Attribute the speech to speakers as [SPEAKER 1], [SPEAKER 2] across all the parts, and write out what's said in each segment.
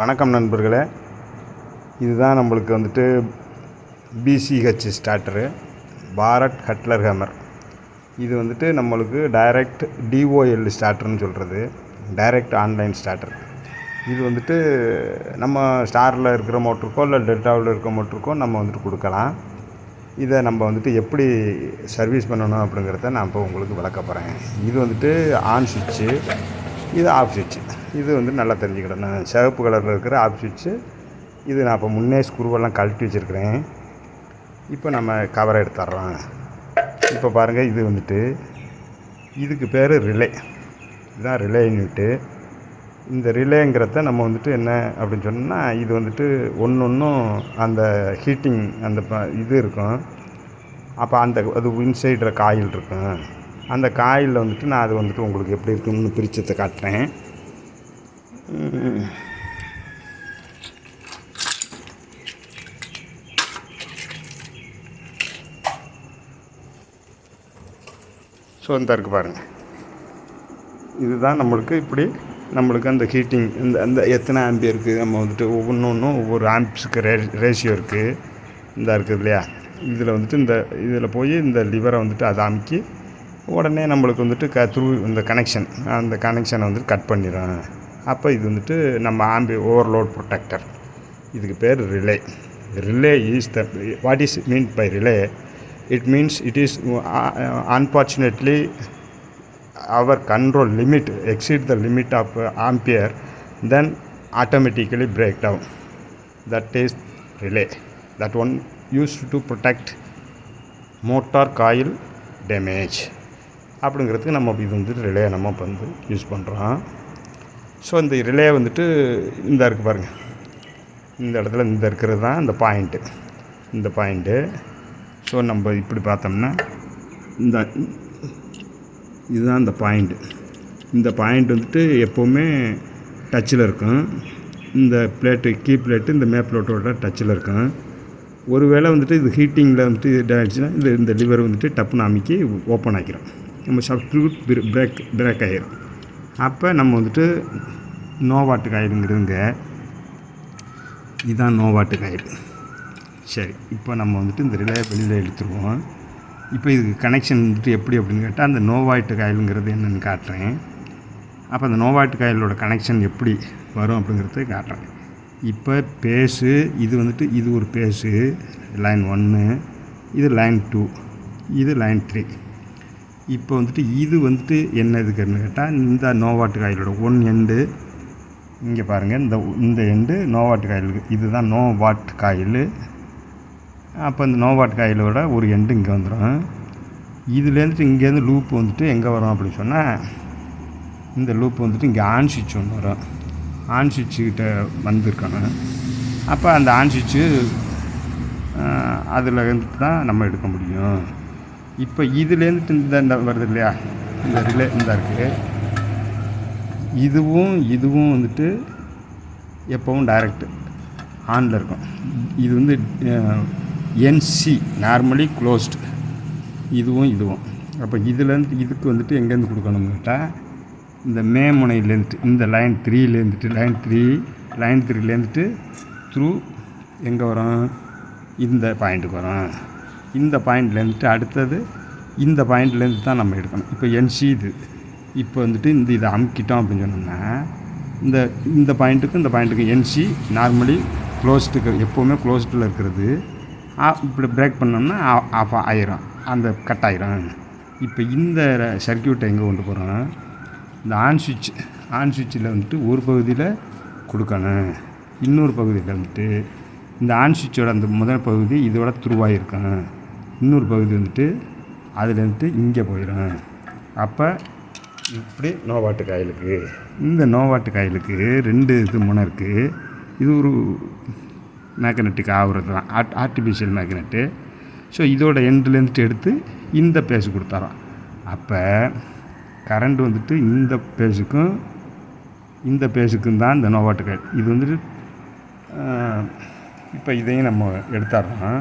[SPEAKER 1] வணக்கம் நண்பர்களே, இதுதான் நம்மளுக்கு வந்துட்டு BCH ஸ்டார்டரு, பாரத் கட்லர் ஹேமர். இது வந்துட்டு நம்மளுக்கு டைரக்ட் DOL ஸ்டார்டர்னு சொல்கிறது, டைரக்ட் ஆன்லைன் ஸ்டார்டர். இது வந்துட்டு நம்ம ஸ்டாரில் இருக்கிற மோட்டருக்கோ இல்லை டெல்டாவில் இருக்கிற மோட்டருக்கோ நம்ம வந்துட்டு கொடுக்கலாம். இதை நம்ம வந்துட்டு எப்படி சர்வீஸ் பண்ணணும் அப்படிங்கிறத நான் இப்போ உங்களுக்கு விளக்க போகிறேன். இது வந்துட்டு ஆன் சுவிட்சு, இது ஆஃப் சுவிட்சு. இது வந்து நல்லா தெரிஞ்சுக்கிடணும். சிவப்பு கலரில் இருக்கிற ஆஃப் சுவிட்சு. இது நான் இப்போ முன்னே ஸ்க்ரூவெல்லாம் கழட்டி வச்சுருக்கிறேன். இப்போ நம்ம கவரை எடுத்துட்றோம். இப்போ பாருங்கள், இது வந்துட்டு இதுக்கு பேர் ரிலே. இதுதான் ரிலே யூனிட்டு. இந்த ரிலேங்கிறத நம்ம வந்துட்டு என்ன அப்படின்னு சொன்னால், இது வந்துட்டு ஒன்றும் அந்த ஹீட்டிங் அந்த இது இருக்கும். அப்போ அது இன்சைடில் காயில் இருக்கும். அந்த காயிலில் வந்துட்டு நான் அது வந்துட்டு உங்களுக்கு எப்படி இருக்குன்னு பிரிச்சத்தை காட்டுறேன். ஸோ இந்த இருக்குது பாருங்கள், இதுதான் நம்மளுக்கு இப்படி நம்மளுக்கு அந்த ஹீட்டிங் அந்த எத்தனை ஆம்பியருக்கு நம்ம வந்துட்டு ஒவ்வொன்றும் ஒவ்வொரு ஆம்ப்ஸுக்கு ரேஷியோ இருக்குது. இந்த இருக்குது இல்லையா, இதில் வந்துட்டு இதில் போய் இந்த லிவரை வந்துட்டு அதை அமுக்கி உடனே நம்மளுக்கு வந்துட்டு இந்த அந்த கனெக்ஷனை வந்துட்டு கட் பண்ணிடும். அப்போ இது வந்துட்டு நம்ம ஓவர்லோட் ப்ரொடெக்டர். இதுக்கு பேர் relay. Relay is what is mean by relay? It means it is unfortunately our control limit exceed the limit of ampere, then automatically break down. That is relay. That one used to protect motor coil damage. அப்படிங்கிறதுக்கு நம்ம இது வந்துட்டு relay நம்ம வந்து use பண்ணுறோம். So இந்த relay வந்துட்டு இந்த இருக்குது பாருங்கள், இந்த இடத்துல இந்த இருக்கிறது தான் இந்த பாயிண்ட்டு. ஸோ நம்ம இப்படி பார்த்தோம்னா இதுதான் இந்த பாயிண்ட்டு. இந்த பாயிண்ட் வந்துட்டு எப்போவுமே டச்சில் இருக்கும். இந்த கீ பிளேட்டு இந்த மே பிளேட்டோட டச்சில் இருக்கும். ஒருவேளை வந்துட்டு இது ஹீட்டிங்கில் வந்துட்டு இதாகிடுச்சுன்னா இந்த லிவர் வந்துட்டு டப்புன்னு அமைக்கி ஓப்பன் ஆகிக்கிறோம். நம்ம சப்ஸ்டியூட் பிரேக் ஆகிரும். அப்போ நம்ம வந்துட்டு நோவாட்டு காயிலுங்கிறதுங்க, இதுதான் நோவாட்டு காயில். சரி, இப்போ நம்ம வந்துட்டு இந்த ரிலே வெளியில் எடுத்துருவோம். இப்போ இதுக்கு கனெக்ஷன் வந்துட்டு எப்படி அப்படின்னு கேட்டால், அந்த நோவாட்டு காயிலுங்கிறது என்னென்னு காட்டுறேன். அப்போ அந்த நோவாட்டு காயிலோட கனெக்ஷன் எப்படி வரும் அப்படிங்கிறத காட்டுறேன். இப்போ பேஸு இது வந்துட்டு இது ஒரு பேஸு, லைன் 1, இது லைன் 2, இது லைன் 3. இப்போ வந்துட்டு இது வந்துட்டு என்ன இதுக்குன்னு கேட்டால், இந்த நோவாட்டு காயிலோட ஒன் எண்டு இங்கே பாருங்கள், இந்த எண்டு நோவாட்டு காயிலுக்கு, இதுதான் நோவாட் காயில். அப்போ இந்த நோவாட் காயிலோட ஒரு எண்டு இங்கே வந்துடும். இதுலேருந்துட்டு இங்கேருந்து லூப் வந்துட்டு எங்கே வரும் அப்படின்னு சொன்னால், இந்த லூப் வந்துட்டு இங்கே ஆன் சுவிட்ச் ஒன்று வரும். ஆன் சுவிட்சுக்கிட்ட வந்திருக்கணும். அப்போ அந்த ஆன் சுவிட்சு அதில் இருந்து தான் நம்ம எடுக்க முடியும். இப்போ இதுலேருந்துட்டு இந்த வருது இல்லையா, இந்த ரிலே இந்த இருக்குது. இதுவும் வந்துட்டு எப்போவும் டைரக்ட் ஆனில் இருக்கும். இது வந்து NC நார்மலி க்ளோஸ்டு. இதுவும் அப்போ இதுலேருந்து இதுக்கு வந்துட்டு எங்கேருந்து கொடுக்கணும்னு கேட்டால், இந்த முனையிலேருந்துட்டு இந்த லைன் 3லேருந்துட்டு லைன் 3லேருந்துட்டு த்ரூ எங்கே வரும், இந்த பாயிண்ட்டுக்கு வரும். இந்த பாயிண்ட்லேருந்துட்டு அடுத்தது இந்த பாயிண்ட்லேருந்து தான் நம்ம எடுக்கணும். இப்போ NC இது. இப்போ வந்துட்டு இதை அமுக்கிட்டோம் அப்படின்னு சொன்னோம்னா, இந்த பாயிண்ட்டுக்கு NC நார்மலி க்ளோஸ்டுக்கு எப்போவுமே க்ளோஸ்டில் இருக்கிறது. இப்படி பிரேக் பண்ணோம்னா ஆஃப் ஆயிரும், அந்த கட் ஆயிரும். இப்போ இந்த சர்க்கியூட்டை எங்கே கொண்டு போகிறோம், இந்த ஆன் சுவிட்சில் வந்துட்டு ஒரு பகுதியில் கொடுக்கணும். இன்னொரு பகுதியில் வந்துட்டு இந்த ஆன் சுவிட்சோட அந்த முதல் பகுதி இதோட த்ரூவாக இருக்கும். இன்னொரு பகுதி வந்துட்டு அதில் வந்துட்டு இங்கே போயிடும். அப்போ இப்படி நோவாட்டு காயிலுக்கு, இந்த நோவாட்டு காயிலுக்கு 2 முனை இருக்குது. இது ஒரு மேக்னெட்டிக் ஆகுறது தான், ஆர்டிஃபிஷியல் மேக்னெட்டு. ஸோ இதோட எண்டுலேருந்துட்டு எடுத்து இந்த பேஸு கொடுத்தாரோம். அப்போ கரண்ட் வந்துட்டு இந்த பேஸுக்கும் தான் இந்த நோவாட்டு காயில். இது வந்துட்டு இப்போ இதையும் நம்ம எடுத்துடுறோம்.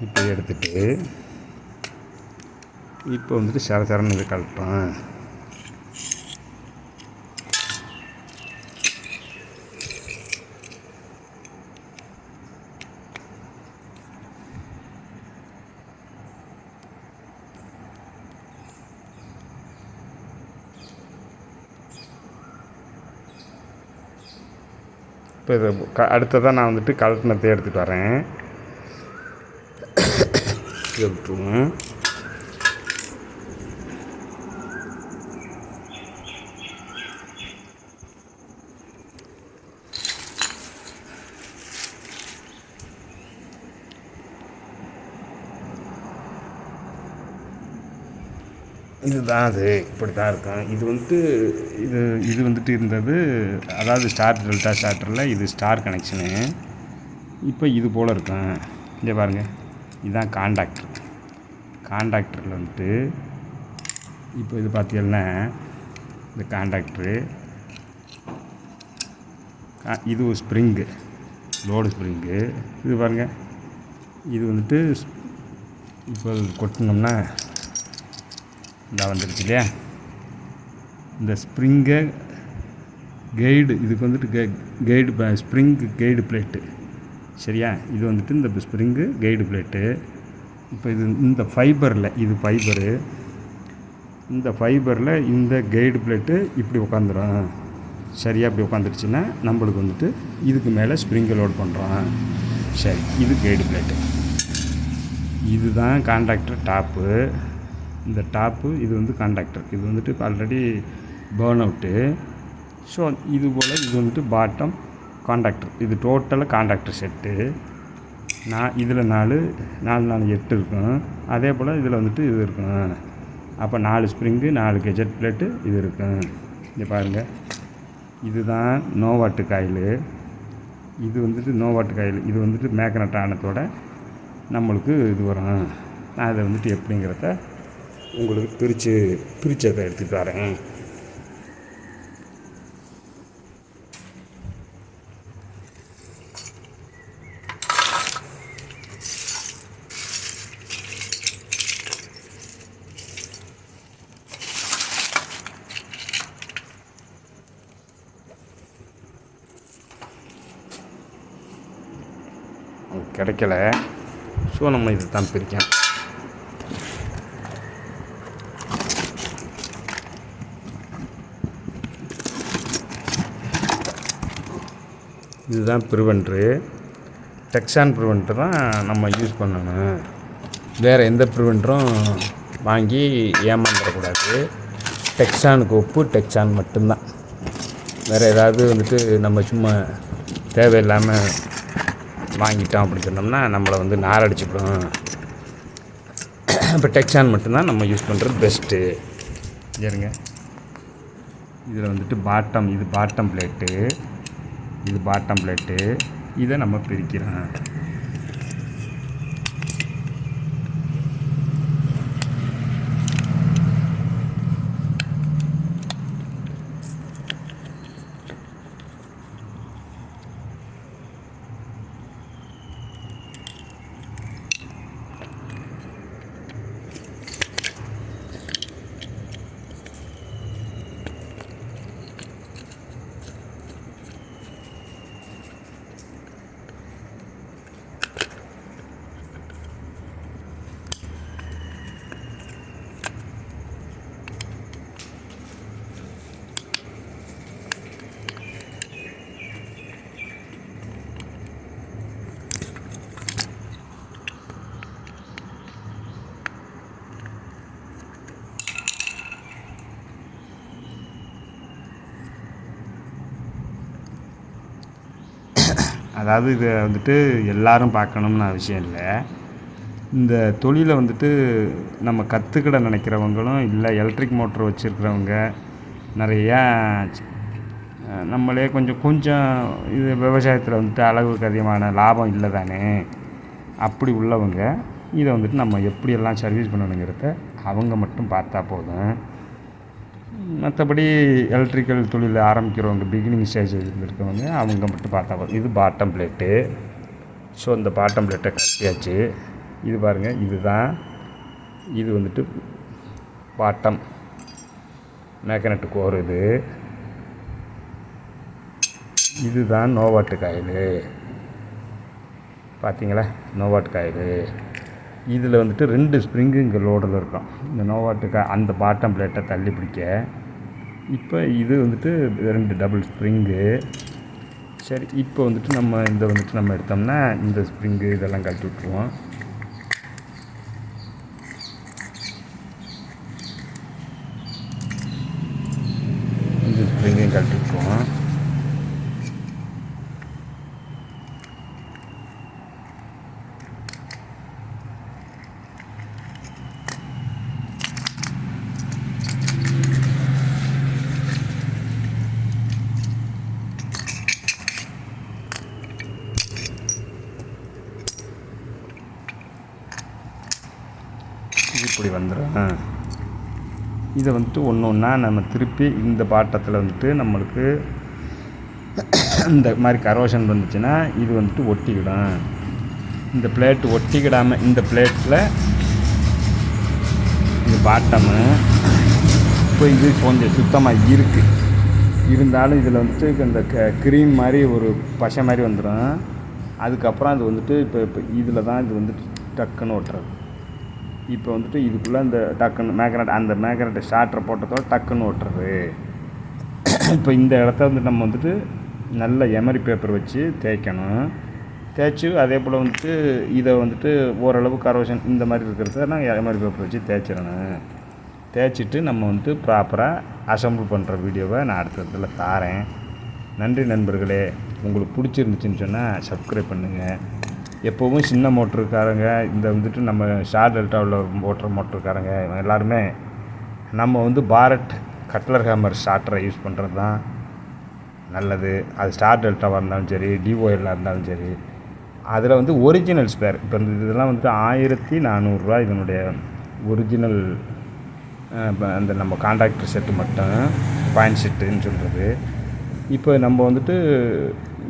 [SPEAKER 1] இப்போ எடுத்துட்டு இப்போ வந்துட்டு சரன்னு இதை கழட்டுறோம். இப்போ இதை அடுத்ததாக நான் வந்துட்டு கலட்டினத்தை எடுத்துகிட்டு வரேன். இதை விட்டுருவோம். இதுதான் அது இப்படி தான் இருக்கும். இது வந்துட்டு இது வந்துட்டு இருந்தது, அதாவது ஸ்டார் டெல்டா ஸ்டார்டரில் இது ஸ்டார் கனெக்ஷனு. இப்போ இது போல் இருக்கும். இங்கே பாருங்கள், இதுதான் காண்டாக்டரில் வந்துட்டு இப்போ இது பார்த்தீங்கன்னா இந்த காண்டாக்டரு இது ஒரு ஸ்ப்ரிங்கு, லோடு ஸ்ப்ரிங்கு. இது பாருங்கள், இது வந்துட்டு இப்போ கொட்டினோம்னா இந்த வந்துடுச்சு இல்லையா. இந்த ஸ்ப்ரிங்கை கைடு, இதுக்கு வந்துட்டு கைடு ஸ்ப்ரிங்கு கைடு பிளேட்டு, சரியா. இது வந்துட்டு இந்த ஸ்ப்ரிங்கு கைடு பிளேட்டு. இப்போ இது இந்த ஃபைபரில், இது ஃபைபரு, இந்த ஃபைபரில் இந்த கைடு பிளேட்டு இப்படி உட்காந்துரும். சரியாக இப்படி உட்காந்துருச்சுன்னா நம்மளுக்கு வந்துட்டு இதுக்கு மேலே ஸ்ப்ரிங்கை லோட் பண்ணுறோம். சரி, இது கைடு பிளேட்டு. இதுதான் காண்டாக்டர் டாப்பு. இந்த டாப்பு இது வந்து காண்டாக்டர். இது வந்துட்டு ஆல்ரெடி பேர்ன் அவுட்டு. ஸோ இது போல் இது வந்துட்டு பாட்டம் காண்டாக்டர். இது டோட்டலாக காண்டாக்டர் செட்டு. இதில் 4 8 இருக்கும். அதே போல் இதில் வந்துட்டு இது இருக்கும். அப்போ 4 ஸ்ப்ரிங்கு 4 கெஜெட் பிளேட்டு இது இருக்கும். இங்கே பாருங்கள், இதுதான் நோவாட்டு காயிலு. இது வந்துட்டு நோவாட்டு காயில். இது வந்துட்டு மேக்னட் ஆனத்தோட நம்மளுக்கு இது வரும். நான் அதை வந்துட்டு எப்படிங்கிறத உங்களுக்கு பிரிச்சதை எடுத்துகிட்டு வரேன். கிடைக்கல. ஸோ நம்ம இதை தான் பிரிக்கணும். இதுதான் ப்ரிவென்ட்ரு. டெக்ஸான் ப்ரிவென்ட்ரு தான் நம்ம யூஸ் பண்ணணும். வேறு எந்த ப்ரிவென்ட்ரும் வாங்கி ஏமாந்துடக்கூடாது. டெக்ஸானுக்கு ஒப்பு டெக்ஸான் மட்டும்தான். வேறு ஏதாவது வந்துட்டு நம்ம சும்மா தேவையில்லாமல் வாங்கிட்டோம் அப்படின்னு சொன்னோம்னா நம்மளை வந்து நாரடிச்சுப்படும். இப்போ டெக்ஸான் மட்டும்தான் நம்ம யூஸ் பண்ணுறது பெஸ்ட்டு. சரிங்க, இதில் வந்துட்டு பாட்டம், இது பாட்டம் பிளேட்டு, இது பாட்டம் பிளேட்டு. இதை நம்ம பிரிக்கிறோம். அதாவது இதை வந்துட்டு எல்லோரும் பார்க்கணும்னு அவசியம் இல்லை. இந்த தொழிலை வந்துட்டு நம்ம கற்றுக்கிட நினைக்கிறவங்களும் இல்லை, எலக்ட்ரிக் மோட்ரு வச்சுருக்கிறவங்க நிறையா, நம்மளே கொஞ்சம் இது விவசாயத்தில் வந்துட்டு அளவுக்கு அதிகமான லாபம் இல்லை தானே, அப்படி உள்ளவங்க இதை வந்துட்டு நம்ம எப்படியெல்லாம் சர்வீஸ் பண்ணணுங்கிறத அவங்க மட்டும் பார்த்தா போதும். மற்றபடி எலக்ட்ரிக்கல் தொழில் ஆரம்பிக்கிறவங்க, பிகினிங் ஸ்டேஜில் இருக்கவங்க, அவங்க மட்டும் பார்த்தா போதும். இது பாட்டம் பிளேட்டு. ஸோ இந்த பாட்டம் பிளேட்டை கட்டியாச்சு. இது பாருங்கள், இது வந்துட்டு பாட்டம் மேக்னெட் கோர். இதுதான் நோவாட்டு காயிலு. பார்த்தீங்களா, நோவாட்டு காயிலு. இதில் வந்துட்டு 2 ஸ்ப்ரிங்கு இங்கே லோடில் இருக்கும். இந்த நோவாட்டு அந்த பாட்டம் பிளேட்டை தள்ளி பிடிக்க. இப்போ இது வந்துட்டு 2 டபுள் ஸ்ப்ரிங்கு. சரி, இப்போ வந்துட்டு நம்ம நம்ம எடுத்தோம்னா இந்த ஸ்ப்ரிங்கு இதெல்லாம் கழட்டி விட்ருவோம். இந்த ஸ்ப்ரிங்கையும் கழட்டி விட்ருவோம். இப்படி வந்துடும். இதை வந்துட்டு ஒன்று ஒன்றா நம்ம திருப்பி இந்த பாட்டத்தில் வந்துட்டு நம்மளுக்கு இந்த மாதிரி கரோஷன் வந்துச்சுன்னா இது வந்துட்டு ஒட்டிக்கிடும். இந்த பிளேட்டு ஒட்டிக்கிடாமல் இந்த பிளேட்டில் இது பாட்டமு இப்போ இது கொஞ்சம் சுத்தமாக இருக்குது. இருந்தாலும் இதில் வந்துட்டு இந்த க்ரீம் மாதிரி ஒரு பசை மாதிரி வந்துடும். அதுக்கப்புறம் அது வந்துட்டு இப்போ இதில் தான் இது வந்துட்டு டக்குன்னு ஒட்டுறது. இப்போ வந்துட்டு இதுக்குள்ளே இந்த டக்குன்னு அந்த மேக்னெட்டை ஸ்டார்டரை போட்டதோட டக்குன்னு ஓட்டுறது. இப்போ இந்த இடத்த வந்துட்டு நம்ம வந்துட்டு நல்ல எமரி பேப்பர் வச்சு தேய்க்கணும். தேய்ச்சி அதே போல் வந்துட்டு இதை வந்துட்டு ஓரளவு கரோஷன் இந்த மாதிரி இருக்கிறத நான் எமரி பேப்பர் வச்சு தேய்ச்சிடணும். தேய்ச்சிட்டு நம்ம வந்துட்டு ப்ராப்பராக அசம்பிள் பண்ணுற வீடியோவை நான் அடுத்த இடத்துல தாரேன். நன்றி நண்பர்களே. உங்களுக்கு பிடிச்சிருந்துச்சின்னு சொன்னால் சப்ஸ்கிரைப் பண்ணுங்கள். எப்போவும் சின்ன மோட்டருக்காரங்க இந்த வந்துட்டு நம்ம ஸ்டார் டெல்டாவில் மோட்டருக்காரங்க எல்லாருமே நம்ம வந்து பாரட் கட்லர் ஹேமர் ஸ்டார்டரை யூஸ் பண்ணுறது தான் நல்லது. அது ஸ்டார் டெல்டாவாக இருந்தாலும் சரி, டிஓஎல்லாக இருந்தாலும் சரி, அதில் வந்து ஒரிஜினல் ஸ்பேர். இப்போ இந்த இதெல்லாம் வந்துட்டு 1400 இதனுடைய ஒரிஜினல் அந்த நம்ம கான்ட்ராக்டர் செட்டு மட்டும் பாயிண்ட் செட்டுன்னு சொல்கிறது. இப்போ நம்ம வந்துட்டு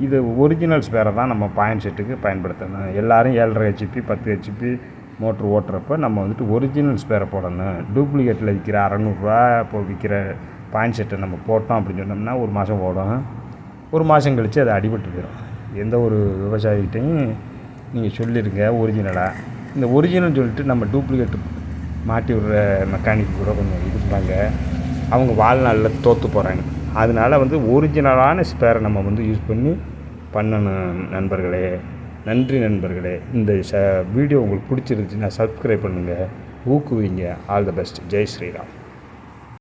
[SPEAKER 1] இது ஒரிஜினல் ஸ்பேரை தான் நம்ம பாயிண்ட் செட்டுக்கு பயன்படுத்தணும். எல்லோரும் 7.5 ஹெச்பி 10 ஹெச்பி மோட்ரு ஓட்டுறப்ப நம்ம வந்துட்டு ஒரிஜினல் ஸ்பேரை போடணும். டூப்ளிகேட்டில் விற்கிற 600 இப்போ விற்கிற பாயிண்ட் செட்டை நம்ம போட்டோம் அப்படின்னு சொன்னோம்னா ஒரு மாதம் ஓடும். ஒரு மாதம் கழித்து அது அடிபட்டு போயிடும். எந்த ஒரு விவசாயிகிட்டையும் நீங்கள் சொல்லிடுங்க ஒரிஜினலாக. இந்த ஒரிஜினல் சொல்லிட்டு நம்ம டூப்ளிகேட் மாட்டி விடுற மெக்கானிக் கூட கொஞ்சம் இருப்பாங்க. அவங்க வாழ்நாளில் தோற்று போகிறாங்க. அதனால் வந்து ஒரிஜினலான ஸ்பேரை நம்ம வந்து யூஸ் பண்ணணும் நண்பர்களே. நன்றி நண்பர்களே. இந்த வீடியோ உங்களுக்கு பிடிச்சிருந்துச்சுன்னா சப்ஸ்கிரைப் பண்ணுங்கள், ஊக்குவிங்க. All the best. Jai Sriram.